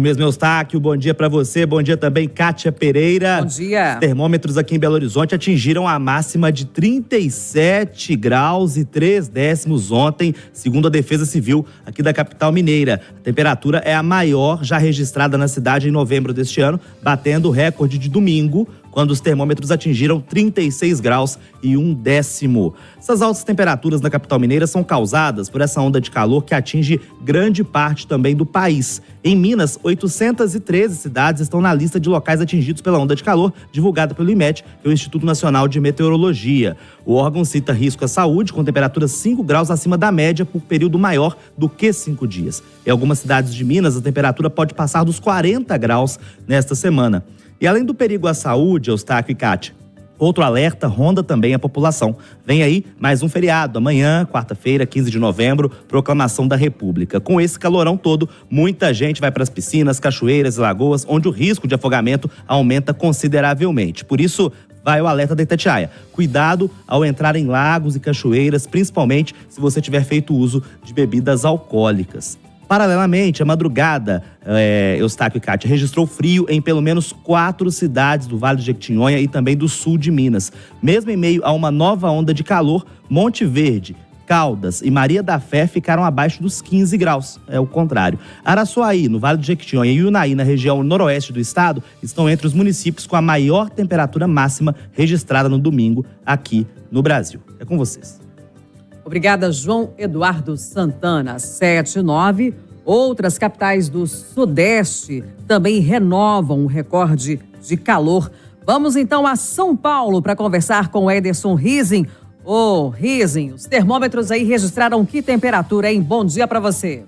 Isso mesmo, Eustáquio. Bom dia para você. Bom dia também, Kátia Pereira. Bom dia. Os termômetros aqui em Belo Horizonte atingiram a máxima de 37 graus e 3 décimos ontem, segundo a Defesa Civil aqui da capital mineira. A temperatura é a maior já registrada na cidade em novembro deste ano, batendo o recorde de domingo, quando os termômetros atingiram 36 graus e 1 décimo. Essas altas temperaturas na capital mineira são causadas por essa onda de calor que atinge grande parte também do país. Em Minas, 813 cidades estão na lista de locais atingidos pela onda de calor, divulgada pelo IMET, que é o Instituto Nacional de Meteorologia. O órgão cita risco à saúde, com temperaturas 5 graus acima da média por período maior do que 5 dias. Em algumas cidades de Minas, a temperatura pode passar dos 40 graus nesta semana. E além do perigo à saúde, Eustáquio e Kátia, outro alerta ronda também a população. Vem aí mais um feriado, amanhã, quarta-feira, 15 de novembro, proclamação da República. Com esse calorão todo, muita gente vai para as piscinas, cachoeiras e lagoas, onde o risco de afogamento aumenta consideravelmente. Por isso, vai o alerta da Itatiaia. Cuidado ao entrar em lagos e cachoeiras, principalmente se você tiver feito uso de bebidas alcoólicas. Paralelamente, a madrugada, Eustáquio e Kátia, registrou frio em pelo menos 4 cidades do Vale do Jequitinhonha e também do sul de Minas. Mesmo em meio a uma nova onda de calor, Monte Verde, Caldas e Maria da Fé ficaram abaixo dos 15 graus, é o contrário. Araçuaí, no Vale do Jequitinhonha, e Unaí, na região noroeste do estado, estão entre os municípios com a maior temperatura máxima registrada no domingo aqui no Brasil. É com vocês. Obrigada, João Eduardo Santana. 7-9. Outras capitais do Sudeste também renovam o recorde de calor. Vamos então a São Paulo para conversar com Ederson Rising. Rising, os termômetros aí registraram que temperatura, hein? Bom dia para você.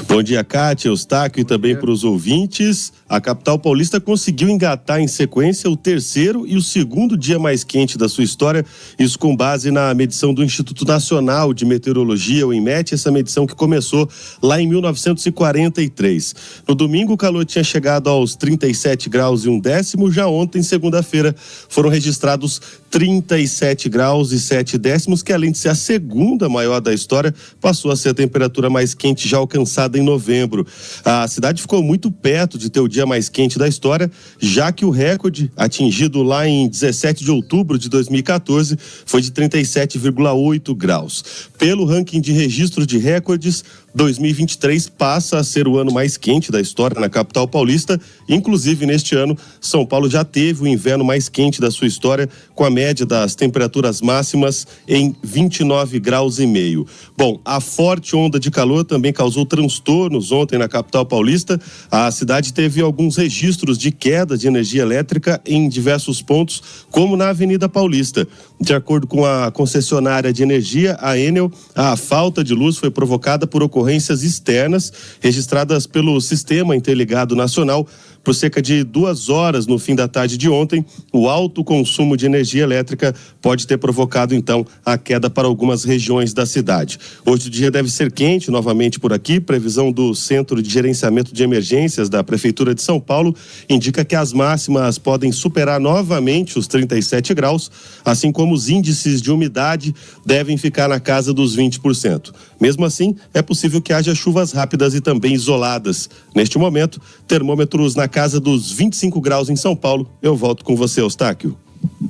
Bom dia, Kátia, Eustáquio e também para os ouvintes. A capital paulista conseguiu engatar em sequência o terceiro e o segundo dia mais quente da sua história, isso com base na medição do Instituto Nacional de Meteorologia, o IMET, essa medição que começou lá em 1943. No domingo, o calor tinha chegado aos 37 graus e 1 décimo, já ontem, segunda-feira, foram registrados 37 graus e 7 décimos, que além de ser a segunda maior da história, passou a ser a temperatura mais quente já alcançada em novembro. A cidade ficou muito perto de ter o dia mais quente da história, já que o recorde atingido lá em 17 de outubro de 2014 foi de 37,8 graus. Pelo ranking de registro de recordes, 2023 passa a ser o ano mais quente da história na capital paulista. Inclusive, neste ano, São Paulo já teve o inverno mais quente da sua história, com a média das temperaturas máximas em 29 graus e meio. Bom, a forte onda de calor também causou transtornos ontem na capital paulista. A cidade teve alguns registros de queda de energia elétrica em diversos pontos, como na Avenida Paulista. De acordo com a concessionária de energia, a Enel, a falta de luz foi provocada por ocorrências externas registradas pelo Sistema Interligado Nacional. Por cerca de 2 horas no fim da tarde de ontem, o alto consumo de energia elétrica pode ter provocado, então, a queda para algumas regiões da cidade. Hoje o dia deve ser quente novamente por aqui. Previsão do Centro de Gerenciamento de Emergências da Prefeitura de São Paulo indica que as máximas podem superar novamente os 37 graus, assim como os índices de umidade devem ficar na casa dos 20%. Mesmo assim, é possível que haja chuvas rápidas e também isoladas. Neste momento, termômetros na casa dos 25 graus em São Paulo. Eu volto com você, Eustáquio.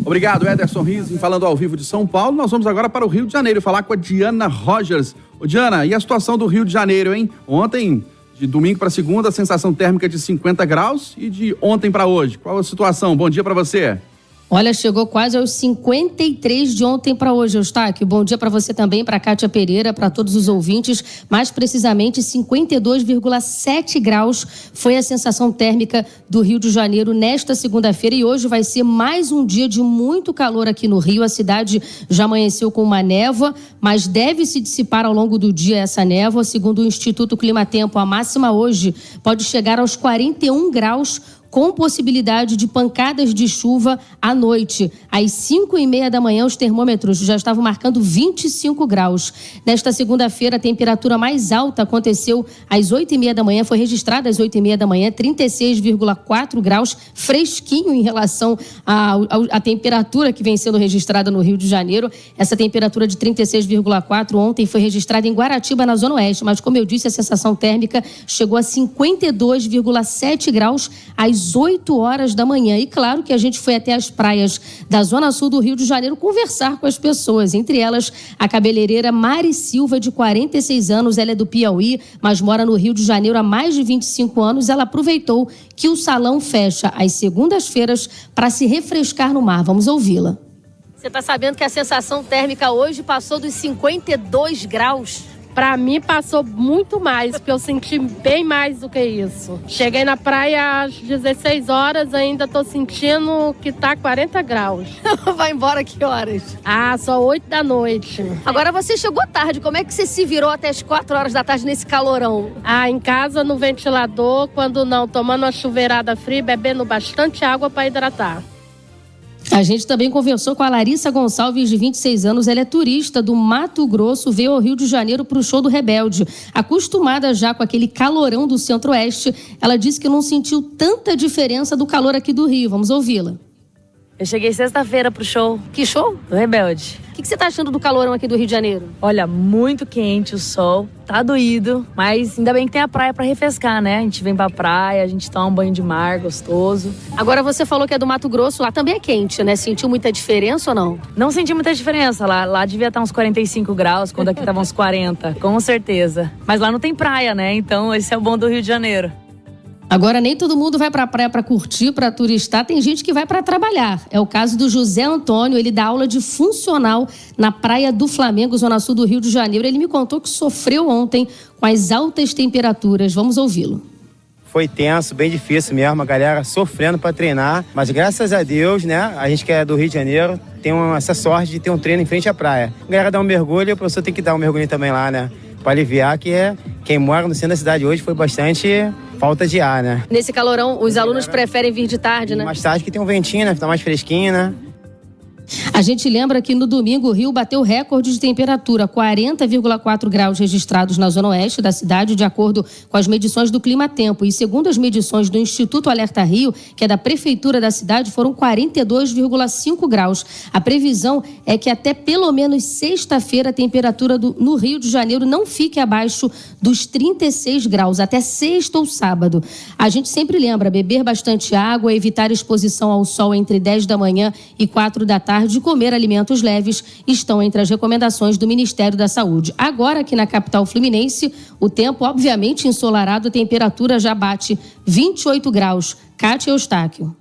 Obrigado, Ederson Rising, falando ao vivo de São Paulo. Nós vamos agora para o Rio de Janeiro falar com a Diana Rogers. Ô, Diana, e a situação do Rio de Janeiro, hein? Ontem, de domingo para segunda, a sensação térmica de 50 graus e de ontem para hoje. Qual a situação? Bom dia para você. Olha, chegou quase aos 53 de ontem para hoje, Eustáquio. Bom dia para você também, para Kátia Pereira, para todos os ouvintes. Mais precisamente, 52,7 graus foi a sensação térmica do Rio de Janeiro nesta segunda-feira. E hoje vai ser mais um dia de muito calor aqui no Rio. A cidade já amanheceu com uma névoa, mas deve se dissipar ao longo do dia essa névoa. Segundo o Instituto Climatempo, a máxima hoje pode chegar aos 41 graus, com possibilidade de pancadas de chuva à noite. Às 5h30 da manhã, os termômetros já estavam marcando 25 graus. Nesta segunda-feira, a temperatura mais alta aconteceu às 8h30 da manhã, foi registrada às 8h30 da manhã, 36,4 graus, fresquinho em relação à temperatura que vem sendo registrada no Rio de Janeiro. Essa temperatura de 36,4 ontem foi registrada em Guaratiba, na Zona Oeste, mas como eu disse, a sensação térmica chegou a 52,7 graus às 8 horas da manhã. E claro que a gente foi até as praias da Zona Sul do Rio de Janeiro conversar com as pessoas, entre elas a cabeleireira Mari Silva, de 46 anos, ela é do Piauí, mas mora no Rio de Janeiro há mais de 25 anos. Ela aproveitou que o salão fecha às segundas-feiras para se refrescar no mar. Vamos ouvi-la. Você está sabendo que a sensação térmica hoje passou dos 52 graus? Para mim passou muito mais, porque eu senti bem mais do que isso. Cheguei na praia às 16 horas, ainda tô sentindo que tá 40 graus. Vai embora que horas? Só 8 da noite. Agora você chegou tarde, como é que você se virou até as 4 horas da tarde nesse calorão? Em casa, no ventilador, quando não, tomando uma chuveirada fria, bebendo bastante água para hidratar. A gente também conversou com a Larissa Gonçalves, de 26 anos. Ela é turista do Mato Grosso, veio ao Rio de Janeiro para o show do Rebelde. Acostumada já com aquele calorão do Centro-Oeste, ela disse que não sentiu tanta diferença do calor aqui do Rio. Vamos ouvi-la. Eu cheguei sexta-feira pro show. Que show? Do Rebelde. O que você tá achando do calorão aqui do Rio de Janeiro? Olha, muito quente o sol, tá doído, mas ainda bem que tem a praia pra refrescar, né? A gente vem pra praia, a gente toma um banho de mar gostoso. Agora você falou que é do Mato Grosso, lá também é quente, né? Sentiu muita diferença ou não? Não senti muita diferença, lá devia estar uns 45 graus, quando aqui tava uns 40, com certeza. Mas lá não tem praia, né? Então esse é o bom do Rio de Janeiro. Agora, nem todo mundo vai para a praia para curtir, para turistar. Tem gente que vai para trabalhar. É o caso do José Antônio. Ele dá aula de funcional na Praia do Flamengo, Zona Sul do Rio de Janeiro. Ele me contou que sofreu ontem com as altas temperaturas. Vamos ouvi-lo. Foi tenso, bem difícil mesmo, a galera sofrendo para treinar. Mas graças a Deus, né, a gente que é do Rio de Janeiro tem essa sorte de ter um treino em frente à praia. A galera dá um mergulho, o professor tem que dar um mergulho também lá, né? Para aliviar que quem mora no centro da cidade hoje foi bastante falta de ar, né? Nesse calorão, os alunos preferem vir de tarde, né? Mais tarde que tem um ventinho, né? Tá mais fresquinho, né? A gente lembra que no domingo o Rio bateu recorde de temperatura, 40,4 graus registrados na zona oeste da cidade, de acordo com as medições do Climatempo. E segundo as medições do Instituto Alerta Rio, que é da prefeitura da cidade, foram 42,5 graus. A previsão é que até pelo menos sexta-feira a temperatura no Rio de Janeiro não fique abaixo dos 36 graus, até sexta ou sábado. A gente sempre lembra, beber bastante água, evitar exposição ao sol entre 10 da manhã e 4 da tarde, de comer alimentos leves, estão entre as recomendações do Ministério da Saúde. Agora, aqui na capital fluminense, o tempo obviamente ensolarado, a temperatura já bate 28 graus. Cátia Eustáquio.